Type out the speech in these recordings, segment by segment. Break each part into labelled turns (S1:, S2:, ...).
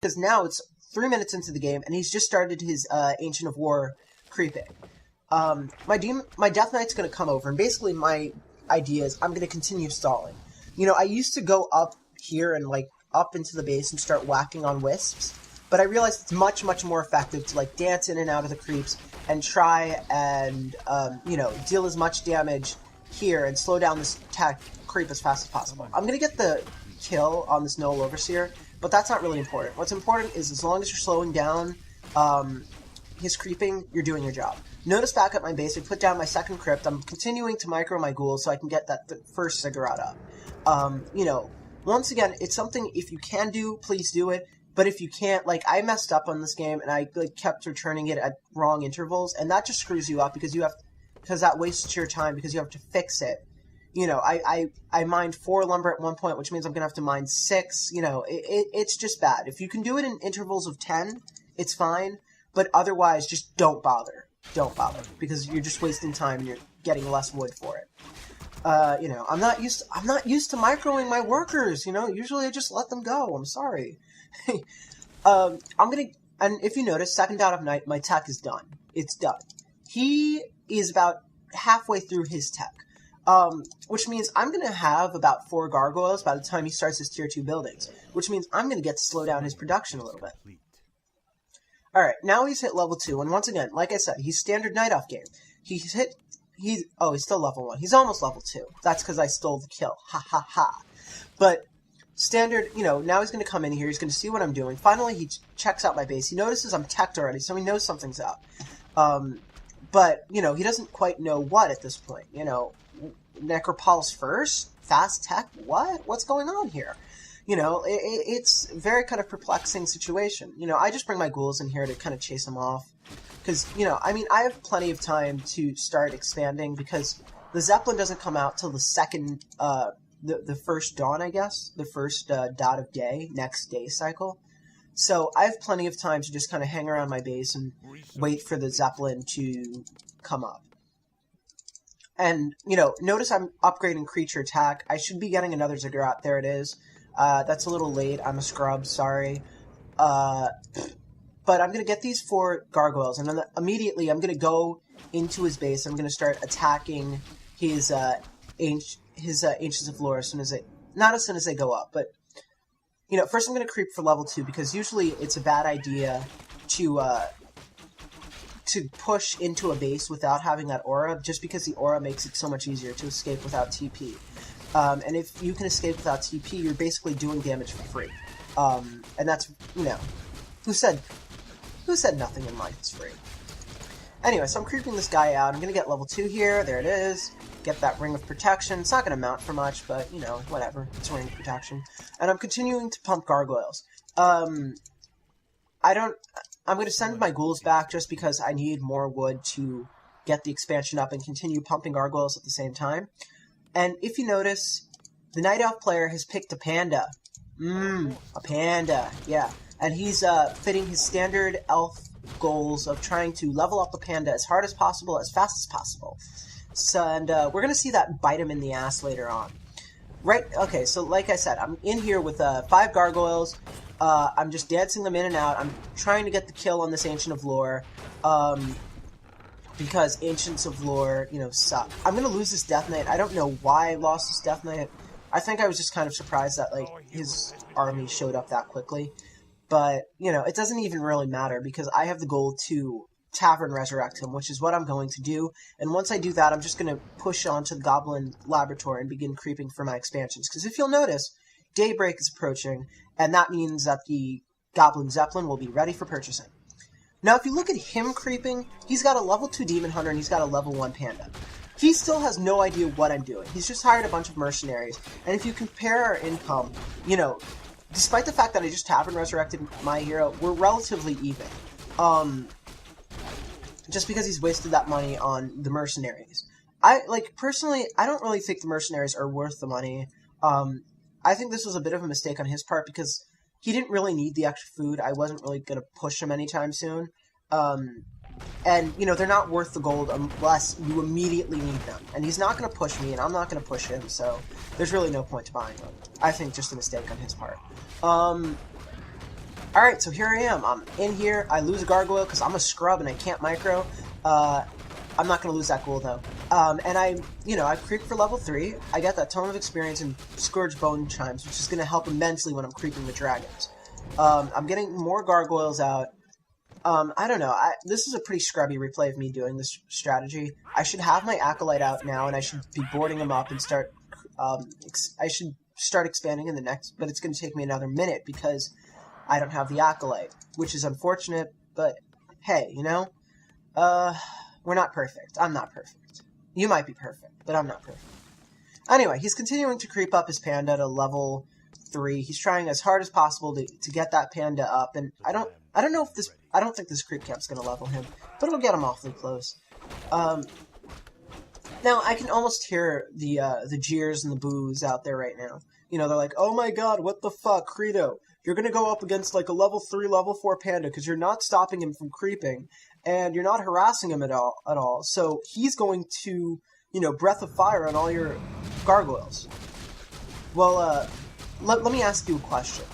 S1: because now it's 3 minutes into the game, and he's just started his Ancient of War creeping. My Death Knight's going to come over, and basically my idea is I'm going to continue stalling. You know, I used to go up here and, like, up into the base and start whacking on wisps, but I realized it's much, much more effective to, like, dance in and out of the creeps and try and, you know, deal as much damage here and slow down this creep as fast as possible. I'm going to get the kill on this Noel Overseer, but that's not really important. What's important is as long as you're slowing down his creeping, you're doing your job. Notice back at my base, I put down my second crypt. I'm continuing to micro my ghouls so I can get that first cigarette up. You know, once again, it's something, if you can do, please do it. But if you can't, like, I messed up on this game, and I, like, kept returning it at wrong intervals, and that just screws you up because that wastes your time because you have to fix it. You know, I mined 4 lumber at one point, which means I'm going to have to mine 6. You know, it's just bad. If you can do it in intervals of 10, it's fine. But otherwise, just don't bother. Don't bother. Because you're just wasting time and you're getting less wood for it. You know, I'm not used to microing my workers, you know? Usually I just let them go. I'm sorry. And if you notice, second out of night, my tech is done. It's done. He is about halfway through his tech. Which means I'm going to have about 4 gargoyles by the time he starts his tier 2 buildings. Which means I'm going to get to slow down his production a little bit. Alright, now he's hit level 2, and once again, like I said, he's standard night off game. He's still level 1. He's almost level 2. That's because I stole the kill. Ha ha ha. But standard, you know, now he's going to come in here, he's going to see what I'm doing. Finally, he checks out my base. He notices I'm teched already, so he knows something's up. But, you know, he doesn't quite know what at this point. You know, Necropolis First? Fast tech? What? What's going on here? You know, it's a very kind of perplexing situation. You know, I just bring my ghouls in here to kind of chase them off. Because, you know, I mean, I have plenty of time to start expanding because the Zeppelin doesn't come out till the second, the first dawn, I guess. The first dot of day, next day cycle. So I have plenty of time to just kind of hang around my base and wait for the Zeppelin to come up. And, you know, notice I'm upgrading creature attack. I should be getting another ziggurat. There it is. That's a little late. I'm a scrub, sorry. But I'm going to get these 4 gargoyles, and then immediately I'm going to go into his base. I'm going to start attacking his Ancients of Lore as soon as not as soon as they go up, but, you know, first I'm going to creep for level 2, because usually it's a bad idea to push into a base without having that aura, just because the aura makes it so much easier to escape without TP. And if you can escape without TP, you're basically doing damage for free. And that's, you know, who said nothing in life is free? Anyway, so I'm creeping this guy out. I'm going to get level 2 here. There it is. Get that Ring of Protection. It's not going to mount for much, but, you know, whatever. It's a Ring of Protection. And I'm continuing to pump gargoyles. I'm going to send my ghouls back just because I need more wood to get the expansion up and continue pumping gargoyles at the same time. And if you notice, the Night Elf player has picked a panda. A panda, yeah. And he's fitting his standard elf goals of trying to level up the panda as hard as possible, as fast as possible. So, and we're going to see that bite him in the ass later on. Right, okay, so like I said, I'm in here with 5 gargoyles. I'm just dancing them in and out. I'm trying to get the kill on this Ancient of Lore. Because Ancients of Lore, you know, suck. I'm going to lose this Death Knight. I don't know why I lost this Death Knight. I think I was just kind of surprised that, like, his army showed up that quickly. But, you know, it doesn't even really matter because I have the goal to Tavern Resurrect him, which is what I'm going to do. And once I do that, I'm just going to push on to the Goblin Laboratory and begin creeping for my expansions. Because if you'll notice, daybreak is approaching, and that means that the Goblin Zeppelin will be ready for purchasing. Now, if you look at him creeping, he's got a level 2 Demon Hunter and he's got a level 1 Panda. He still has no idea what I'm doing. He's just hired a bunch of mercenaries. And if you compare our income, you know, despite the fact that I just Tavern Resurrected my hero, we're relatively even. Just because he's wasted that money on the mercenaries. Personally, I don't really think the mercenaries are worth the money. I think this was a bit of a mistake on his part because he didn't really need the extra food. I wasn't really going to push him anytime soon. And, you know, they're not worth the gold unless you immediately need them. And he's not going to push me, and I'm not going to push him, so there's really no point to buying them. I think just a mistake on his part. Alright, so here I am. I'm in here. I lose a gargoyle because I'm a scrub and I can't micro. I'm not going to lose that gold, though. And I creep for level 3. I get that Tome of Experience and Scourge Bone Chimes, which is going to help immensely when I'm creeping the dragons. I'm getting more gargoyles out. I don't know. This is a pretty scrubby replay of me doing this strategy. I should have my Acolyte out now, and I should be boarding him up and start... I should start expanding in the next... But it's going to take me another minute, because I don't have the Acolyte, which is unfortunate, but hey, you know? We're not perfect. I'm not perfect. You might be perfect, but I'm not perfect. Anyway, he's continuing to creep up his panda to level 3. He's trying as hard as possible to get that panda up, and I don't think this creep camp's gonna level him, but it'll get him awfully close. Now I can almost hear the jeers and the boos out there right now. You know, they're like, "Oh my god, what the fuck, Creedo? You're gonna go up against like a level 3, level 4 panda because you're not stopping him from creeping, and you're not harassing him at all. So he's going to, you know, breath of fire on all your gargoyles." Well, let me ask you a question.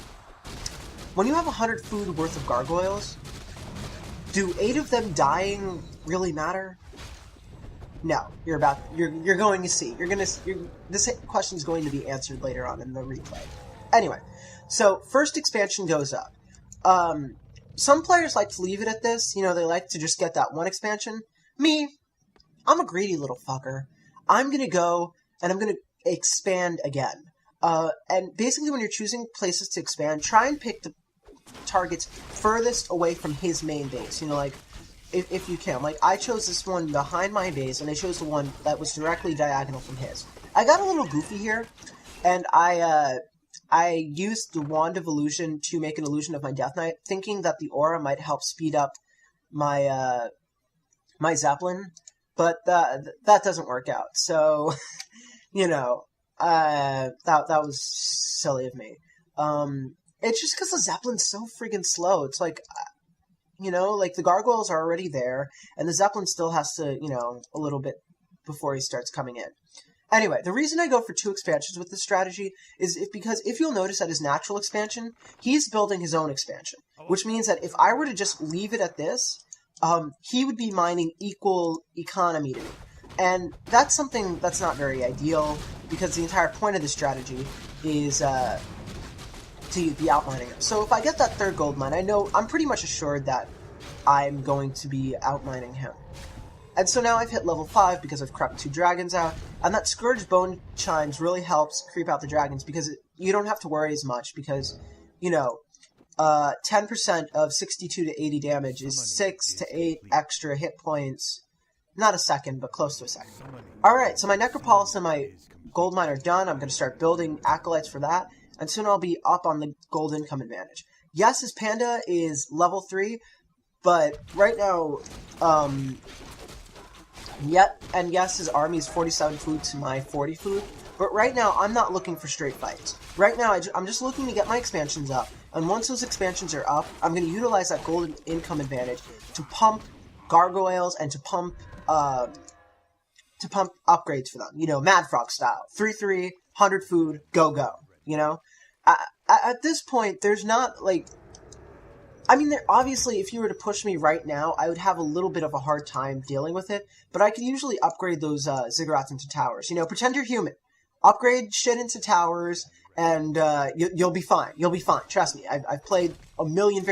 S1: When you have 100 food worth of gargoyles, do 8 of them dying really matter? No, you're going to see. This question is going to be answered later on in the replay. Anyway, so first expansion goes up. Some players like to leave it at this. You know, they like to just get that one expansion. Me, I'm a greedy little fucker. I'm gonna go and I'm gonna expand again. And basically, when you're choosing places to expand, try and pick the targets furthest away from his main base. You know, like, if you can. Like, I chose this one behind my base, and I chose the one that was directly diagonal from his. I got a little goofy here, and I used the Wand of Illusion to make an illusion of my Death Knight, thinking that the aura might help speed up my my Zeppelin, but that doesn't work out. So, you know, that was silly of me. It's just because the Zeppelin's so freaking slow. It's like, you know, like the gargoyles are already there, and the Zeppelin still has to, you know, a little bit before he starts coming in. Anyway, the reason I go for 2 expansions with this strategy is because if you'll notice at his natural expansion, he's building his own expansion, which means that if I were to just leave it at this, he would be mining equal economy to me. And that's something that's not very ideal, because the entire point of this strategy is to be outmining him. So if I get that 3rd gold mine, I'm pretty much assured that I'm going to be outmining him. And so now I've hit level 5 because I've crept 2 dragons out, and that Scourge Bone Chimes really helps creep out the dragons, because you don't have to worry as much, because, you know, 10% of 62 to 80 damage is 6 to 8 extra hit points. Not a second, but close to a second. Alright, so my Necropolis and my gold mine are done. I'm going to start building acolytes for that, and soon I'll be up on the gold income advantage. Yes, his panda is level 3, but right now, yes, his army is 47 food to my 40 food, but right now I'm not looking for straight fights. Right now I'm just looking to get my expansions up, and once those expansions are up, I'm going to utilize that golden income advantage to pump gargoyles and to pump upgrades for them. You know, Mad Frog style. 3-3, 100 food, go, you know? At this point, there's not, like... I mean, obviously, if you were to push me right now, I would have a little bit of a hard time dealing with it, but I could usually upgrade those ziggurats into towers. You know, pretend you're human. Upgrade shit into towers, and you'll be fine. You'll be fine. Trust me. I've played a million